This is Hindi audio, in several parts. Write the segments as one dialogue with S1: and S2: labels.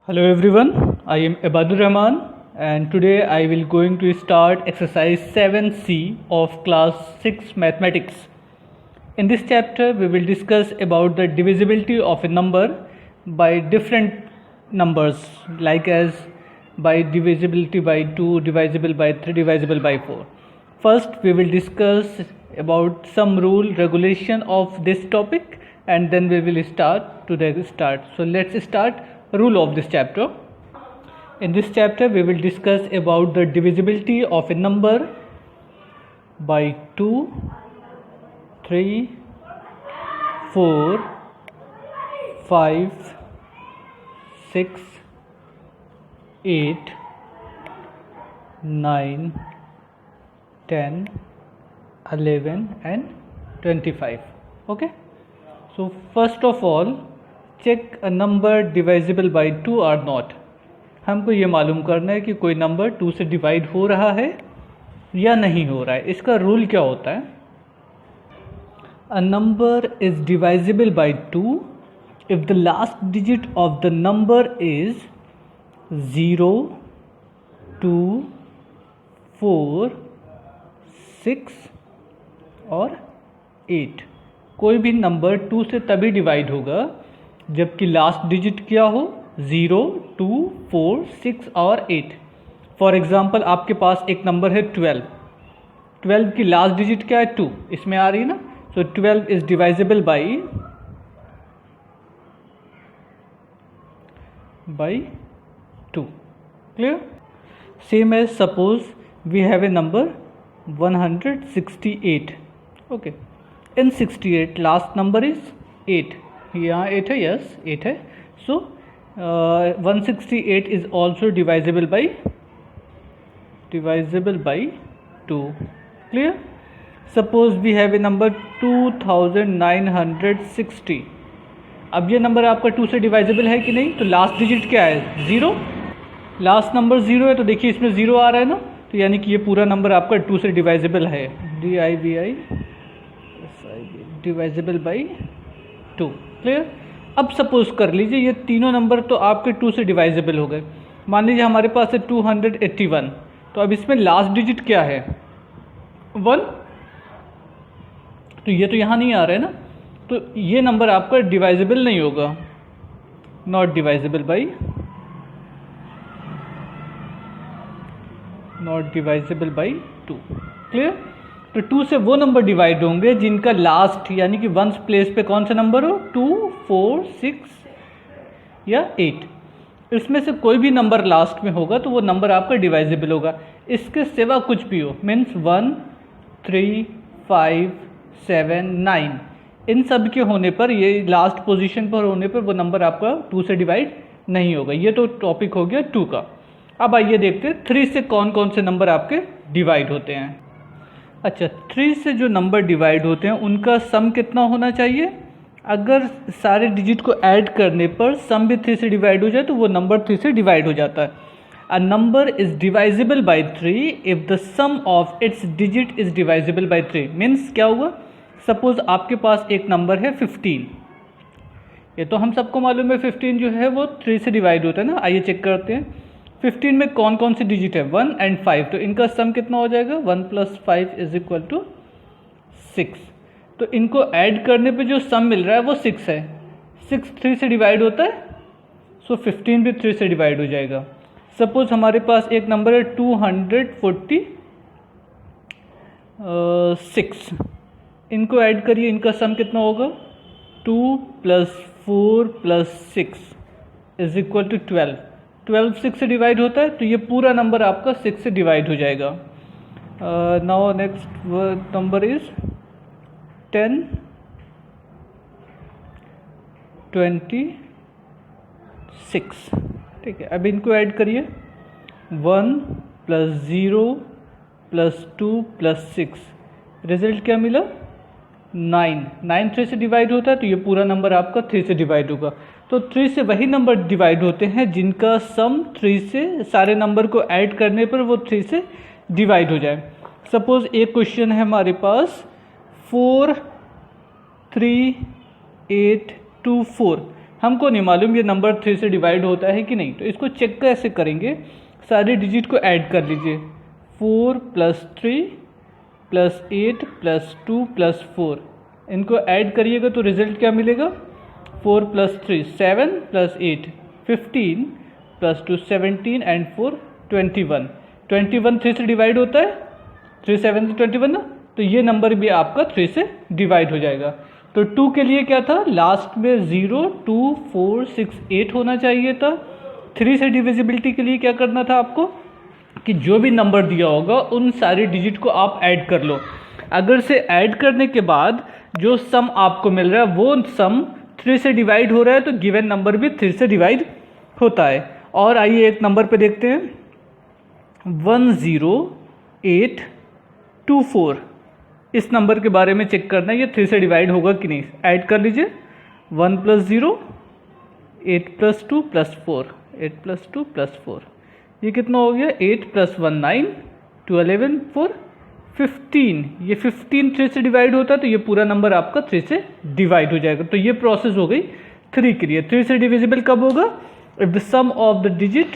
S1: Hello everyone, I am Ibadur Rahman and today I will going to start exercise 7C of class 6 mathematics. In this chapter we will discuss about the divisibility of a number by different numbers like as by divisibility by 2, divisible by 3, divisible by 4. First we will discuss about some rule regulation of this topic and then we will start. So let's start rule of this chapter. In this chapter we will discuss about the divisibility of a number by 2, 3, 4, 5, 6, 8, 9, 10, 11 and 25. Okay, so first of all check a number divisible by 2 or not. हमको ये मालूम करना है कि कोई नंबर 2 से डिवाइड हो रहा है या नहीं हो रहा है. इसका रूल क्या होता है? A number is divisible by 2 if the last digit of the number is 0, 2, 4, 6 और 8. कोई भी नंबर 2 से तभी डिवाइड होगा जबकि लास्ट डिजिट क्या हो 0, 2, 4, 6 और 8. फॉर एग्जाम्पल आपके पास एक नंबर है 12 की लास्ट डिजिट क्या है 2, इसमें आ रही है ना. So 12 is divisible by 2. Clear? Same as suppose we have a number 168. Okay, in 68 last number is 8. यहाँ 8 है, यस 8 है. So 168 is also divisible by 2. Clear? Suppose we have a number 2960. अब ये नंबर आपका 2 से डिवाइजिबल है कि नहीं? तो लास्ट डिजिट क्या है 0. लास्ट नंबर 0 है तो देखिए इसमें 0 आ रहा है ना, तो यानी कि ये पूरा नंबर आपका 2 से डिवाइजिबल है. डिवाइजिबल बाई 2. क्लियर? अब सपोज कर लीजिए ये तीनों नंबर तो आपके 2 से डिवाइजिबल हो गए. मान लीजिए हमारे पास है 281. तो अब इसमें लास्ट डिजिट क्या है 1. तो ये तो यहाँ नहीं आ रहा है ना, तो ये नंबर आपका डिवाइजिबल नहीं होगा. Not divisible by 2. क्लियर? तो 2 से वो नंबर डिवाइड होंगे जिनका लास्ट यानी कि वंस प्लेस पे कौन सा नंबर हो 2, 4, 6 या 8. इसमें से कोई भी नंबर लास्ट में होगा तो वो नंबर आपका डिवाइजिबल होगा. इसके सिवा कुछ भी हो मीन्स 1, 3, 5, 7, 9 इन सब के होने पर, ये लास्ट पोजीशन पर होने पर वो नंबर आपका 2 से डिवाइड नहीं होगा. ये तो टॉपिक हो गया 2 का. अब आइए देखते हैं 3 से कौन कौन से नंबर आपके डिवाइड होते हैं. अच्छा, 3 से जो नंबर डिवाइड होते हैं उनका सम कितना होना चाहिए? अगर सारे डिजिट को ऐड करने पर सम भी 3 से डिवाइड हो जाए तो वो नंबर 3 से डिवाइड हो जाता है. A number is divisible by 3 if the sum of its digit is divisible by 3. Means क्या हुआ? सपोज आपके पास एक नंबर है 15. ये तो हम सबको मालूम है 15 जो है वो 3 से डिवाइड होता है ना. आइए चेक करते हैं 15 में कौन कौन सी डिजिट है 1 एंड 5. तो इनका सम कितना हो जाएगा 1 + 5 = 6. तो इनको ऐड करने पे जो सम मिल रहा है वो 6 है. 6 3 से डिवाइड होता है, सो 15 भी 3 से डिवाइड हो जाएगा. सपोज हमारे पास एक नंबर है 246. इनको ऐड करिए, इनका सम कितना होगा 2 + 4 + 6 = 12. 12 6 से डिवाइड होता है तो ये पूरा नंबर आपका 6 से डिवाइड हो जाएगा. Now next number is 10, 26. ठीक है, अब इनको ऐड करिए 1 + 0 + 2 + 6. रिजल्ट क्या मिला 9. 9 3 से डिवाइड होता है तो ये पूरा नंबर आपका 3 से डिवाइड होगा. तो 3 से वही नंबर डिवाइड होते हैं जिनका सम 3 से, सारे नंबर को ऐड करने पर वो 3 से डिवाइड हो जाए. सपोज एक क्वेश्चन है हमारे पास 4, 3, 8, 2, 4. हमको नहीं मालूम ये नंबर 3 से डिवाइड होता है कि नहीं। तो इसको चेक कैसे करेंगे, सारे डिजिट को ऐड कर लीजिए। 4 + 3 + 8 + 2 + 4, इनको ऐड करिएगा तो रिजल्ट क्या मिलेगा। 4 + 3 7 + 8 15 + 2 17 एंड 4 21। 21 3 से डिवाइड होता है, 3 7 से 21 ना, तो ये नंबर भी आपका 3 से डिवाइड हो जाएगा। तो 2 के लिए क्या था, लास्ट में 0 2 4 6 8 होना चाहिए था। 3 से डिविजिबिलिटी के लिए क्या करना था आपको कि जो भी नंबर दिया होगा उन सारे डिजिट को आप ऐड कर लो। अगर से ऐड करने के बाद जो सम आपको मिल रहा है वो सम 3 से डिवाइड हो रहा है, तो गिवन नंबर भी 3 से डिवाइड होता है। और आइए एक नंबर पे देखते हैं, 10824, इस नंबर के बारे में चेक करना है ये 3 से डिवाइड होगा कि नहीं। ऐड कर लीजिए, 1 + 0 8 + 2 + 4 8 + 2 + 4, ये कितना हो गया, 8 + 1 9 2 11 4 15। ये 15 3 से डिवाइड होता है, तो ये पूरा नंबर आपका 3 से डिवाइड हो जाएगा। तो ये प्रोसेस हो गई 3 के लिए। 3 से डिविजिबल कब होगा, if the sum of the digit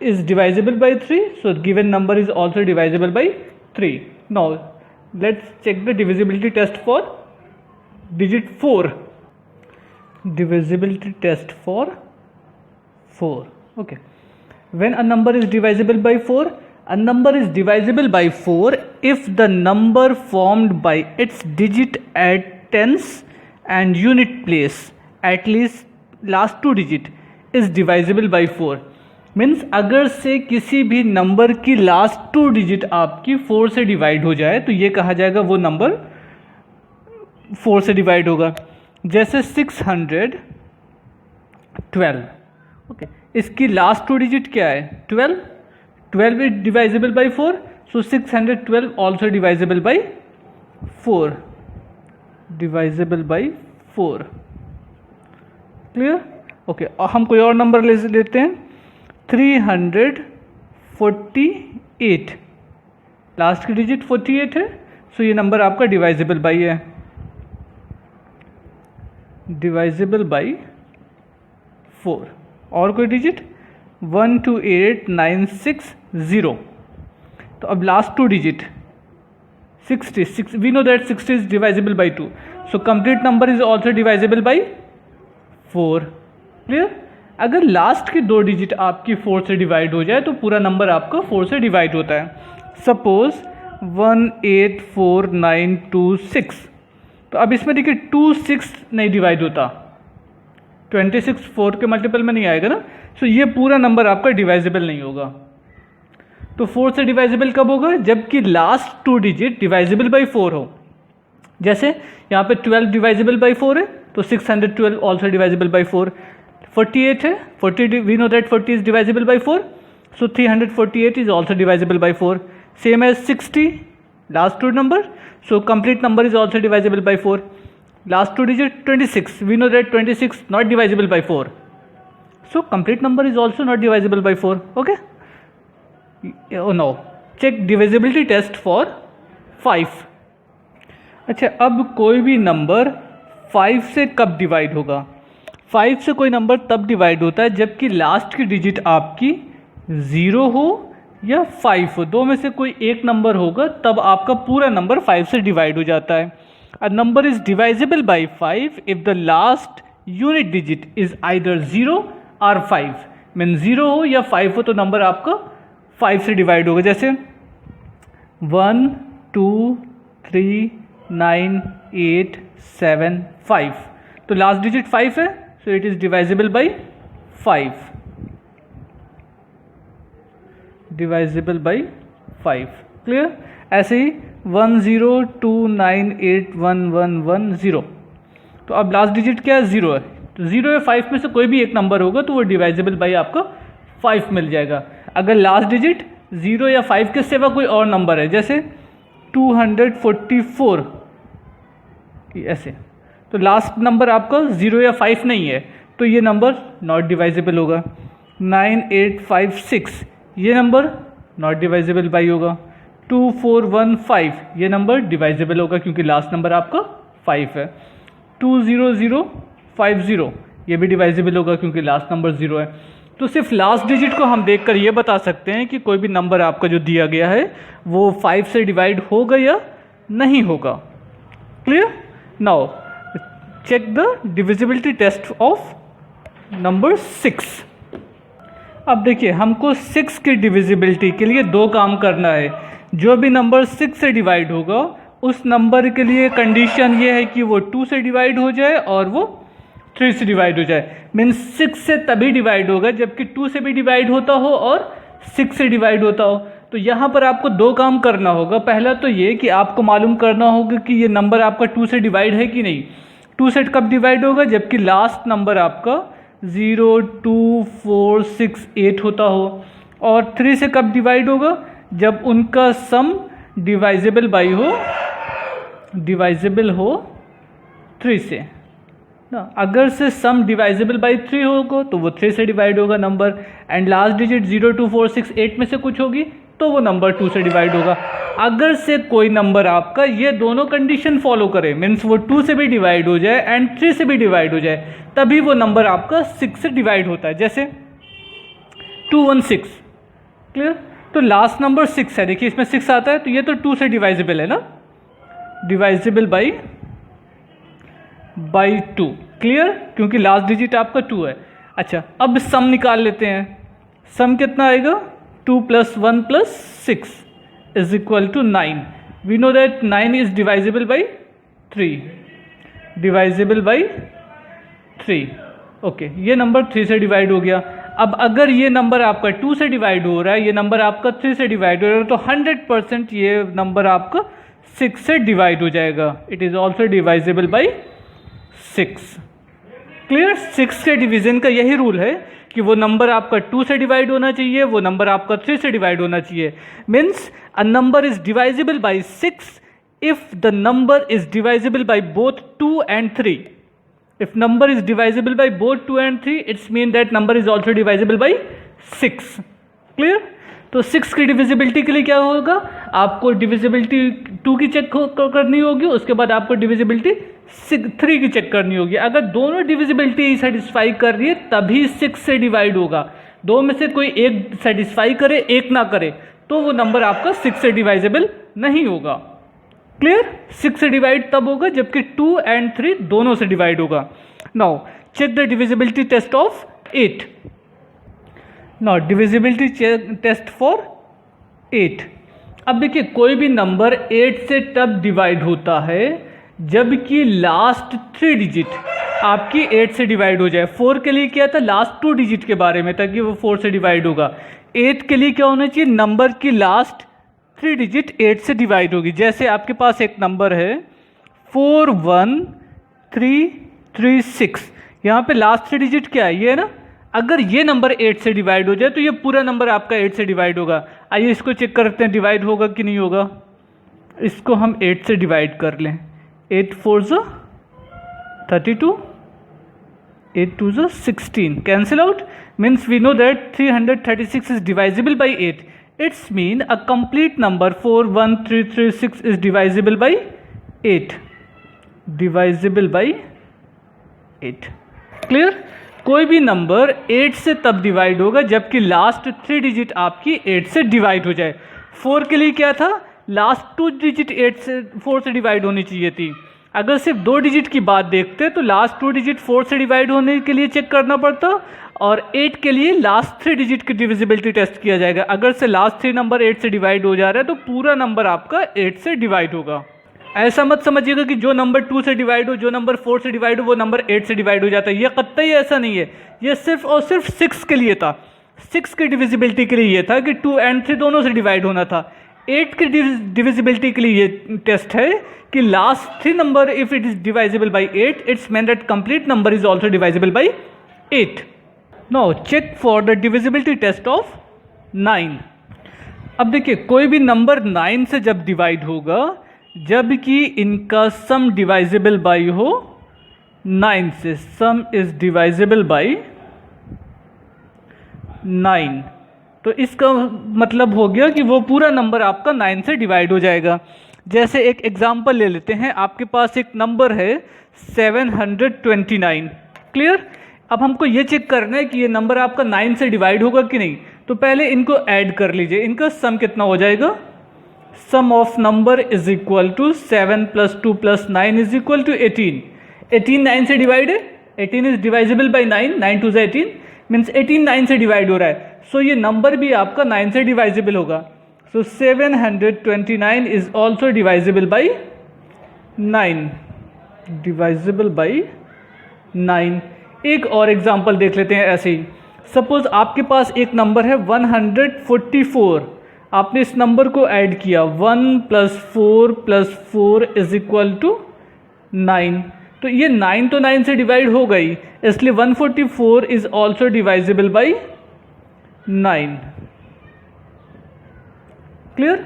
S1: is divisible by 3, so given number is also divisible by 3. Now let's check the divisibility test for digit 4. Divisibility test for 4. Okay, when a number is divisible by 4, a number is divisible by 4 if the number formed by its digit at tens and unit place, at least last 2 digit, is divisible by 4. Means अगर से किसी भी नंबर की लास्ट 2 डिजिट आपकी 4 से डिवाइड हो जाए तो ये कहा जाएगा वो नंबर 4 से डिवाइड होगा। जैसे 612, ओके, इसकी लास्ट 2 डिजिट क्या है, 12। 12 is divisible by 4, so 612 also divisible by 4, divisible by 4। Clear, okay. और हम कोई और नंबर लेते हैं, 348, लास्ट की डिजिट 48 है, सो ये नंबर आपका डिवाइजिबल बाई है, डिवाइजिबल बाई 4। और कोई डिजिट 128960, तो अब last 2 digit 66, we know that 60 is divisible by 2, so complete number is also divisible by 4। Clear, अगर लास्ट की 2 डिजिट आपकी 4 से डिवाइड हो जाए तो पूरा नंबर आपका 4 से डिवाइड होता है। सपोज 18496, तो अब इसमें देखिए 26 नहीं डिवाइड होता, 26 4 के मल्टीपल में नहीं आएगा ना, सो ये पूरा नंबर आपका डिवाइजिबल नहीं होगा। तो 4 से डिवाइजिबल कब होगा, जबकि लास्ट 2 डिजिट डिवाइजिबल बाई 4 हो। जैसे यहाँ पे 12 डिवाइजिबल बाई 4 है, तो 612 ऑल्सो डिवाइजिबल बाई 4। 48 है, 40 we know that 40 is divisible by 4, so 348 is also divisible by 4. Same as 60, last 2 number, so complete number is also divisible by 4. Last 2 digit 26, we know that 26 not divisible by 4, so complete number is also not divisible by 4. Okay, oh no, check divisibility test for 5. अच्छा, अब कोई भी नंबर 5 से कब डिवाइड होगा, 5 से कोई नंबर तब डिवाइड होता है जबकि लास्ट की डिजिट आपकी 0 हो या 5 हो, दो में से कोई एक नंबर होगा, तब आपका पूरा नंबर 5 से डिवाइड हो जाता है। A number is divisible by 5 if the last unit digit is either 0 और 5, मीन 0 हो या 5 हो तो नंबर आपका 5 से डिवाइड होगा। जैसे 1 2 3 9 8 7 5, तो लास्ट डिजिट 5 है, so it is divisible by 5, divisible by 5। Clear, ऐसे ही 1029811110, तो अब लास्ट डिजिट क्या है, 0 है, तो 0 या 5 में से कोई भी एक नंबर होगा तो वो डिवाइजिबल बाई आपका 5 मिल जाएगा। अगर लास्ट डिजिट 0 या 5 के सिवा कोई और नंबर है, जैसे 244 ऐसे, तो लास्ट नंबर आपका 0 या 5 नहीं है, तो ये नंबर नॉट डिवाइजिबल होगा। 9856, ये नंबर नॉट डिवाइजिबल बाई होगा। 2415, ये नंबर डिवाइजिबल होगा क्योंकि लास्ट नंबर आपका 5 है। 20050, ये भी डिवाइजिबल होगा क्योंकि लास्ट नंबर 0 है। तो सिर्फ लास्ट डिजिट को हम देखकर ये बता सकते हैं कि कोई भी नंबर आपका जो दिया गया है वो 5 से डिवाइड होगा या नहीं होगा। Clear? Now check the divisibility test of number 6। अब देखिए हमको 6 की डिविजिबिलिटी के लिए दो काम करना है। जो भी नंबर 6 से डिवाइड होगा उस नंबर के लिए कंडीशन ये है कि वो 2 से डिवाइड हो जाए और वो 3 से डिवाइड हो जाए। मीन्स 6 से तभी डिवाइड होगा जबकि 2 से भी डिवाइड होता हो और 6 से डिवाइड होता हो। तो यहाँ पर आपको दो काम करना होगा। पहला तो ये कि आपको मालूम करना होगा कि ये नंबर आपका 2 से डिवाइड है कि नहीं। 2 से कब डिवाइड होगा? जबकि लास्ट नंबर आपका 0, 2, 4, 6, 8 होता हो। और 3 से कब डिवाइड होगा? जब उनका सम डिवाइजिबल हो 3 से ना। अगर से सम डिवाइजिबल बाई 3 होगा तो वो 3 से डिवाइड होगा नंबर। एंड लास्ट डिजिट 0, 2, 4, 6, 8 में से कुछ होगी तो वो नंबर 2 से डिवाइड होगा। अगर से कोई नंबर आपका ये दोनों कंडीशन फॉलो करे, मीन्स वो 2 से भी डिवाइड हो जाए एंड 3 से भी डिवाइड हो जाए, तभी वो नंबर आपका 6 से डिवाइड होता है। जैसे 216। क्लियर? तो लास्ट नंबर 6 है, देखिए इसमें 6 आता है तो ये तो 2 से डिवाइजिबल है ना, डिवाइजिबल बाई 2। क्लियर? क्योंकि लास्ट डिजिट आपका 2 है। अच्छा, अब सम निकाल लेते हैं। सम कितना आएगा? 2 + 1 + 6 is equal to 9. We know that 9 is divisible by 3. Divisible by 3. Okay, ये नंबर 3 से डिवाइड हो गया। अब अगर ये नंबर आपका 2 से डिवाइड हो रहा है, ये नंबर आपका 3 से डिवाइड हो रहा है, तो 100% ये नंबर आपका 6 से डिवाइड हो जाएगा। It is also divisible by 6। Clear? 6 के डिवीजन का यही रूल है कि वो नंबर आपका 2 से डिवाइड होना चाहिए, वो नंबर आपका 3 से डिवाइड होना चाहिए। Means a number is divisible by 6 if the number is divisible by both 2 and 3. If number is divisible by both 2 and 3, it's mean that number is also divisible by 6. Clear? तो 6 की डिविजिबिलिटी के लिए क्या होगा? आपको डिविजिबिलिटी 2 की चेक करनी होगी, उसके बाद आपको डिविजिबिलिटी 3 की चेक करनी होगी। अगर दोनों डिविजिबिलिटी सेटिस्फाई कर रही है तभी 6 से डिवाइड होगा। दो में से कोई एक सेटिस्फाई करे, एक ना करे, तो वो नंबर आपका 6 से डिवाइजिबल नहीं होगा। क्लियर? 6 से डिवाइड तब होगा जबकि 2 and 3 दोनों से डिवाइड होगा। Now check the divisibility test of 8। Now divisibility test for 8। अब देखिए कोई भी नंबर 8 से तब डिवाइड होता है जबकि लास्ट 3 डिजिट आपकी 8 से डिवाइड हो जाए। 4 के लिए क्या था? लास्ट 2 डिजिट के बारे में था कि वो 4 से डिवाइड होगा। 8 के लिए क्या होना चाहिए? नंबर की लास्ट 3 डिजिट 8 से डिवाइड होगी। जैसे आपके पास एक नंबर है 41336, यहाँ पे लास्ट 3 डिजिट क्या है? ये है ना। अगर ये नंबर 8 से डिवाइड हो जाए तो ये पूरा नंबर आपका 8 से डिवाइड होगा। आइए इसको चेक करते हैं डिवाइड होगा कि नहीं होगा। इसको हम 8 से डिवाइड कर लें। 8 4 ज़ा 32, 8 2 ज़ा 16, cancel out. Means we know that 336 is divisible by 8. It's mean a complete number 41336 is divisible by 8. Divisible by 8. Clear? कोई भी नंबर 8 से तब डिवाइड होगा जबकि लास्ट 3 डिजिट आपकी 8 से डिवाइड हो जाए। 4 के लिए क्या था? लास्ट 2 डिजिट 4 से डिवाइड होनी चाहिए थी। अगर सिर्फ 2 डिजिट की बात देखते तो लास्ट 2 डिजिट 4 से डिवाइड होने के लिए चेक करना पड़ता और 8 के लिए लास्ट 3 डिजिट की डिविजिबिलिटी टेस्ट किया जाएगा। अगर से लास्ट 3 नंबर 8 से डिवाइड हो जा रहा है तो पूरा नंबर आपका 8 से डिवाइड होगा। ऐसा मत समझिएगा कि जो नंबर 2 से डिवाइड हो, जो नंबर 4 से डिवाइड हो, वो नंबर 8 से डिवाइड हो जाता है। ये कतई ऐसा नहीं है। ये सिर्फ और सिर्फ 6 के लिए था। 6 की डिविजिबिलिटी के लिए ये था कि 2 and 3 दोनों से डिवाइड होना था। 8 की डिविजिबिलिटी के लिए ये टेस्ट है कि last 3 number if it is divisible by 8, it's mean that complete number is also divisible by 8. Now check for the divisibility test of 9. अब देखिए कोई भी नंबर 9 से जब डिवाइड होगा जबकि इनका सम डिवाइजिबल बाई हो 9 से, सम इज डिवाइजिबल बाई 9, तो इसका मतलब हो गया कि वो पूरा नंबर आपका 9 से डिवाइड हो जाएगा। जैसे एक एग्जांपल ले लेते हैं। आपके पास एक नंबर है 729। क्लियर? अब हमको ये चेक करना है कि ये नंबर आपका 9 से डिवाइड होगा कि नहीं। तो पहले इनको ऐड कर लीजिए, इनका सम कितना हो जाएगा, sum of number is equal to 7 + 2 + 9 is equal to 18। 18 9 से डिवाइड है, 18 इज डिवाइजिबल बाई 9, 9 2 18 मीन्स 18 9 से डिवाइड हो रहा है। सो ये नंबर भी आपका 9 से डिवाइजिबल होगा। सो 729 is also divisible by 9, डिवाइजिबल by 9। एक और एग्जाम्पल देख लेते हैं ऐसे ही। सपोज आपके पास एक नंबर है 144, आपने इस नंबर को ऐड किया, 1 + 4 + 4 इज इक्वल टू 9। तो ये 9 तो 9 से डिवाइड हो गई, इसलिए 144 is also divisible by 9। Clear?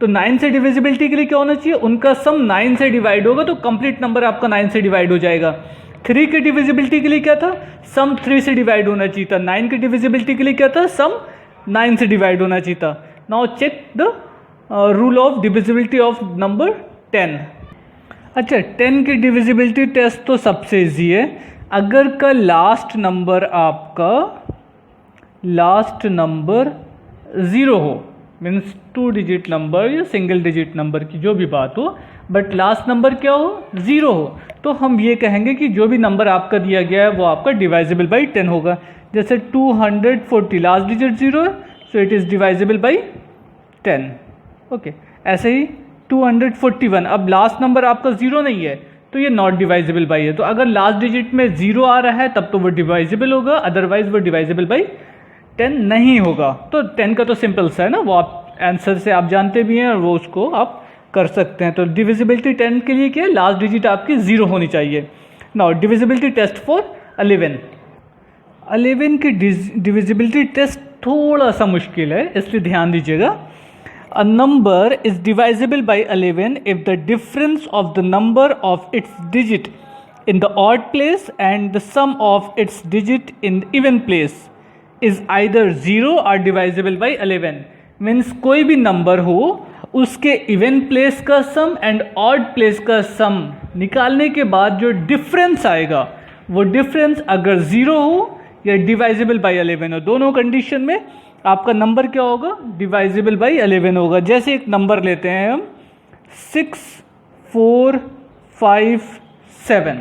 S1: तो 9 से डिविजिबिलिटी के लिए क्या होना चाहिए, उनका सम 9 से डिवाइड होगा, तो कंप्लीट नंबर आपका 9 से डिवाइड हो जाएगा। 3 की डिविजिबिलिटी के लिए क्या था, सम 3 से डिवाइड होना चाहिए था। 9 की डिविजिबिलिटी के लिए क्या था, सम 9 से डिवाइड होना चाहिए था। Now check the rule of divisibility of number 10। अच्छा, 10 की डिविजिबिलिटी टेस्ट तो सबसे इजी है। अगर का लास्ट नंबर आपका लास्ट नंबर 0 हो, मीन्स 2 डिजिट नंबर या सिंगल डिजिट नंबर की जो भी बात हो, बट लास्ट नंबर क्या हो, 0 हो, तो हम ये कहेंगे कि जो भी नंबर आपका दिया गया है वो आपका डिवाइजिबल बाई 10 होगा। जैसे 240 लास्ट डिजिट 0 है, so it is divisible by 10। Okay, ऐसे ही 241, अब लास्ट नंबर आपका 0 नहीं है तो ये नॉट डिवाइजिबल बाई है। तो अगर लास्ट डिजिट में 0 आ रहा है तब तो वो डिवाइजिबल होगा, अदरवाइज वो डिवाइजिबल बाई 10 नहीं होगा। तो 10 का तो सिंपल सा है ना, वो आप आंसर से आप जानते भी हैं और वो उसको आप कर सकते हैं। तो डिविजिबिलिटी 10 के लिए क्या है, लास्ट डिजिट आपकी 0 होनी चाहिए। Now divisibility test for 11। 11 की डिविजिबिलिटी टेस्ट थोड़ा सा मुश्किल है, इसलिए ध्यान दीजिएगा। A number is divisible by 11 if the difference of the number of its digit in the odd place and the sum of its digit in the even place is either 0 or divisible by 11। Means कोई भी नंबर हो, उसके इवन प्लेस का सम एंड ऑड प्लेस का सम निकालने के बाद जो डिफरेंस आएगा वो डिफरेंस अगर 0 हो या डिवाइजिबल बाई 11 हो, दोनों कंडीशन में आपका नंबर क्या होगा, डिवाइजिबल बाई 11 होगा। जैसे एक नंबर लेते हैं हम 6 4 5 7,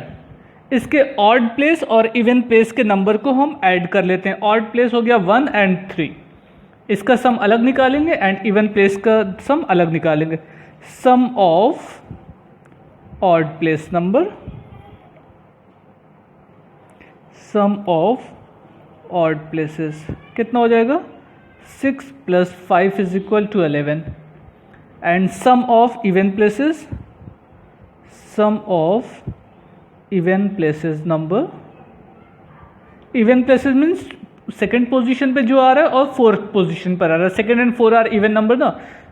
S1: इसके ऑड प्लेस और इवन प्लेस के नंबर को हम ऐड कर लेते हैं। ऑड प्लेस हो गया 1 और 3, इसका सम अलग निकालेंगे एंड इवन प्लेस का सम अलग निकालेंगे। Sum of odd place number, sum of odd places कितना हो जाएगा, 6 + 5 is equal to 11 and sum of even places, sum of even places number, even places means second position पे जो आ रहा है और फोर्थ पोजीशन पर आ रहा है। Second and 4 are even number ना,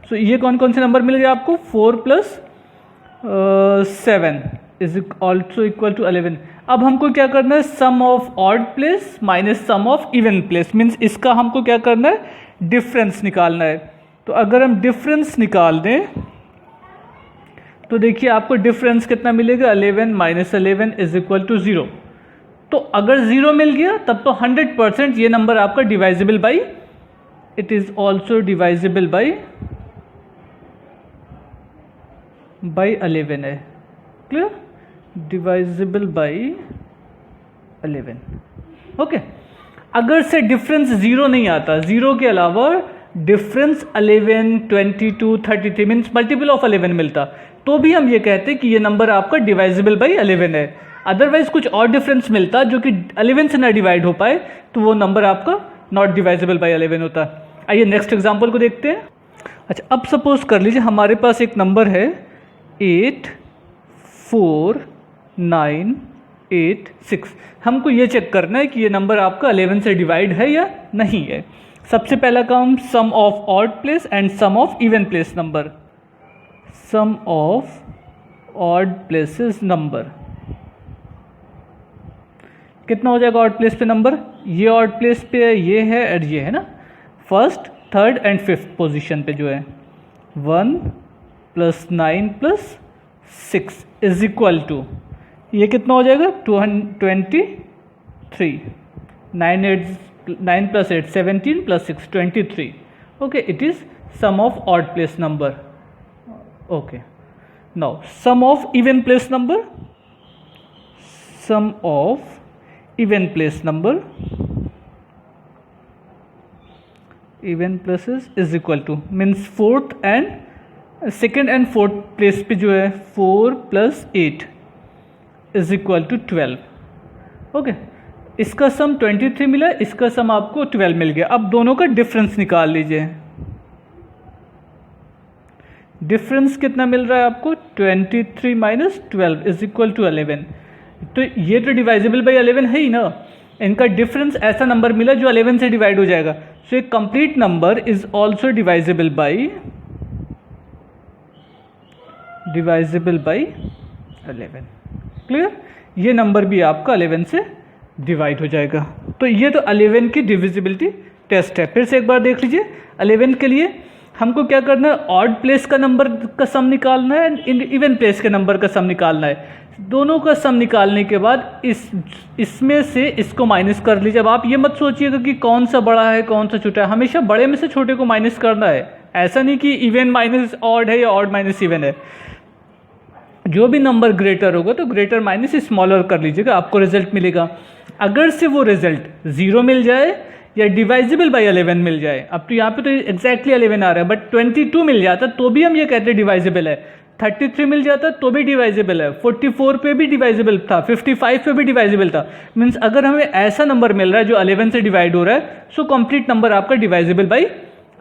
S1: सो ये कौन कौन से नंबर मिल गए आपको, 4 + 7 इज ऑल्सो इक्वल टू 11। अब हमको क्या करना है, sum of odd place minus sum of even place, means इसका हमको क्या करना है, डिफरेंस निकालना है। तो अगर हम डिफरेंस निकाल दें तो देखिए आपको डिफरेंस कितना मिलेगा, 11 - 11 इज इक्वल टू 0। तो अगर 0 मिल गया तब तो 100% ये नंबर आपका divisible by, it is also divisible by 11 है। Clear, डिवाइजिबल by 11। ओके, अगर से डिफरेंस 0 नहीं आता, 0 के अलावा डिफरेंस 11 22 33 मीन्स मल्टीपल ऑफ 11 मिलता, तो भी हम ये कहते कि ये नंबर आपका डिवाइजिबल बाई 11 है। अदरवाइज कुछ और डिफरेंस मिलता जो कि 11 से ना डिवाइड हो पाए तो वो नंबर आपका नॉट डिवाइजिबल बाई 11 होता। आइए नेक्स्ट एग्जांपल को देखते हैं। अच्छा, अब सपोज कर लीजिए हमारे पास एक नंबर है 8 4 9 8 6। हमको ये चेक करना है कि ये नंबर आपका 11 से डिवाइड है या नहीं है। सबसे पहला काम, sum of odd place and sum of even place number, sum of odd places number कितना हो जाएगा, ऑड प्लेस पे नंबर, ये ऑड प्लेस पे है, ये है और ये है ना, first third and fifth position पे जो है 1 + 9 + 6 इज इक्वल टू, ये कितना हो जाएगा 223। 9 plus 8 17 plus 6 23. Okay, it is sum of odd place number. Okay, now sum of even place number. Sum of even place number, even places is equal to, means fourth and second and fourth place पे जो है 4 plus 8 is equal to 12. Okay, इसका सम 23 मिला, इसका सम आपको 12 मिल गया. अब दोनों का डिफरेंस निकाल लीजिए. डिफरेंस कितना मिल रहा है आपको? 23 माइनस 12 इज इक्वल टू 11. तो ये तो डिवाइजिबल बाई 11 है ही ना. इनका डिफरेंस ऐसा नंबर मिला जो 11 से डिवाइड हो जाएगा. So a complete number is also divisible by 11. Clear? ये नंबर भी आपका 11 से डिवाइड हो जाएगा. तो ये तो 11 की डिविजिबिलिटी टेस्ट है. फिर से एक बार देख लीजिए. 11 के लिए हमको क्या करना है? ऑड प्लेस का नंबर का सम निकालना है एंड इवन प्लेस के नंबर का सम निकालना है. दोनों का सम निकालने के बाद इसमें से इसको माइनस कर लीजिए. अब आप ये मत सोचिएगा कि कौन सा बड़ा है कौन सा छोटा है. हमेशा बड़े में से छोटे को माइनस करना है. ऐसा नहीं कि इवन माइनस ऑड है या ऑड माइनस इवन है. जो भी नंबर ग्रेटर होगा तो ग्रेटर माइनस स्मॉलर कर लीजिएगा, आपको रिजल्ट मिलेगा. अगर से वो रिजल्ट 0 मिल जाए या डिवाइजिबल बाई 11 मिल जाए. अब तो यहाँ पे तो एग्जैक्टली 11 आ रहा है, बट 22 मिल जाता तो भी हम ये कहते हैं डिवाइजिबल है. 33 मिल जाता तो भी डिवाइजिबल है. 44 पे भी डिवाइजिबल था, 55 पे भी डिवाइजिबल था. मीन्स अगर हमें ऐसा नंबर मिल रहा है जो 11 से डिवाइड हो रहा है, सो कंप्लीट नंबर आपका डिवाइजिबल बाई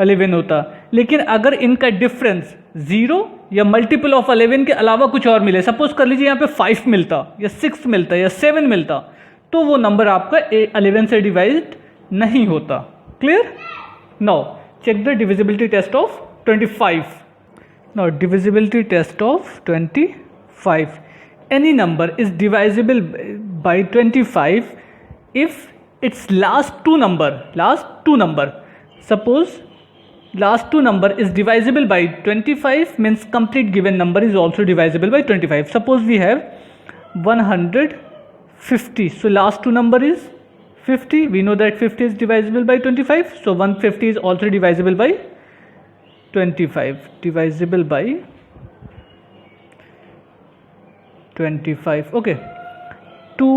S1: 11 होता. लेकिन अगर इनका डिफरेंस 0 या मल्टीपल ऑफ 11 के अलावा कुछ और मिले, सपोज कर लीजिए यहाँ पे 5 मिलता या 6 मिलता या 7 मिलता, तो वो नंबर आपका 11 से डिवाइड नहीं होता. Clear? Now check the divisibility test of 25. Now divisibility test of 25. Any number is divisible by 25 if its last two number. Suppose last two number is divisible by 25, means complete given number is also divisible by 25. Suppose we have 150. So last two number is 50. We know that 50 is divisible by 25. So 150 is also divisible by 25. Divisible by 25. Okay. 2,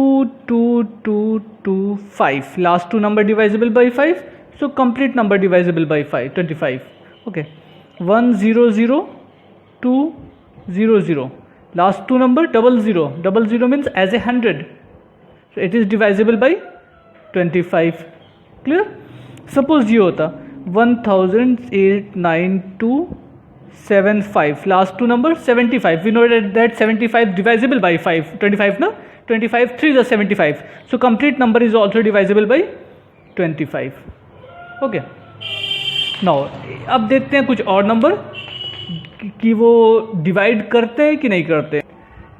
S1: 2, 2, 2, 5. Last two number divisible by 5. So complete number divisible by 5. 25. Okay. 1, 0, 0, 2, 0, 0. Last two number double 0. Double 0 means as a 100. So it is divisible by 25. Clear? Suppose ये होता 10,89275. Last two number 75. We know that 75 divisible by 5. 25 ना? 25 3 is 75. So complete number is also divisible by 25. Okay. Now अब देखते हैं कुछ और नंबर कि वो डिवाइड करते हैं कि नहीं करते.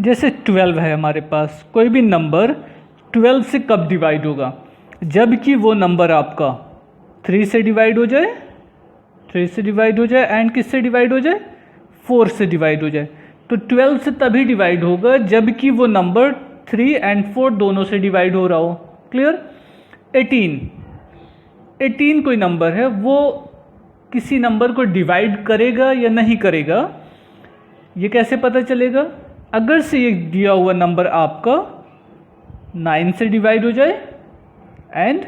S1: जैसे 12 है हमारे पास. कोई भी नंबर 12 से कब डिवाइड होगा? जबकि वो नंबर आपका 3 से डिवाइड हो जाए, 3 से डिवाइड हो जाए एंड किससे डिवाइड हो जाए? 4 से डिवाइड हो जाए. तो 12 से तभी डिवाइड होगा जबकि वो नंबर 3 एंड 4 दोनों से डिवाइड हो रहा हो. क्लियर? 18 कोई नंबर है, वो किसी नंबर को डिवाइड करेगा या नहीं करेगा, ये कैसे पता चलेगा? अगर से ये दिया हुआ नंबर आपका 9 से डिवाइड हो जाए एंड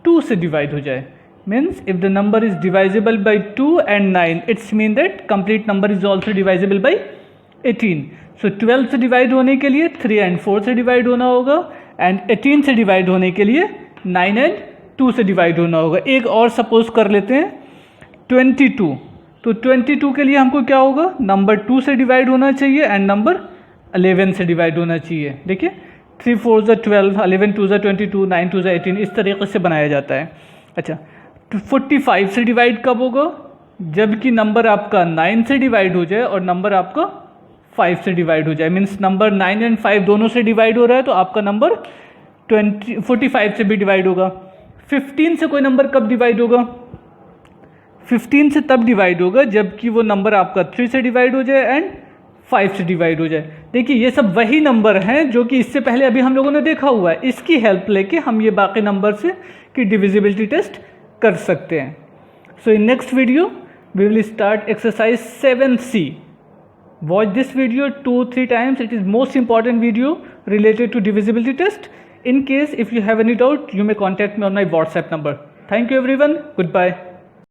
S1: 2 से डिवाइड हो जाए. Means if the number is divisible by 2 and 9, it's mean that complete number is also divisible by 18. So 12 से डिवाइड होने के लिए 3 and 4 से डिवाइड होना होगा एंड 18 से डिवाइड होने के लिए 9 and 2 से डिवाइड होना होगा. एक और सपोज कर लेते हैं 22. तो 22 के लिए हमको क्या होगा? नंबर 2 से डिवाइड होना चाहिए एंड नंबर 11 से डिवाइड होना चाहिए. देखिए 3 4 12, 11 2 22, 9 2 18, इस तरीके से बनाया जाता है. अच्छा, 45 से डिवाइड कब होगा? जबकि नंबर आपका 9 से डिवाइड हो जाए और नंबर आपका 5 से डिवाइड हो जाए. मीन्स नंबर 9 and 5 दोनों से डिवाइड हो रहा है तो आपका नंबर 45 से भी डिवाइड होगा. 15 से कोई नंबर कब डिवाइड होगा? 15 से तब डिवाइड होगा जबकि वो नंबर आपका 3 से डिवाइड हो जाए एंड 5 से डिवाइड हो जाए. देखिए ये सब वही नंबर हैं जो कि इससे पहले अभी हम लोगों ने देखा हुआ है। इसकी हेल्प लेके हम ये बाकी नंबर से की डिविजिबिलिटी टेस्ट कर सकते हैं। So in next video we will start exercise 7C. Watch this video 2-3 times. It is most important video related to divisibility test. In case if you have any doubt, you may contact me on my WhatsApp number. Thank you everyone. Goodbye.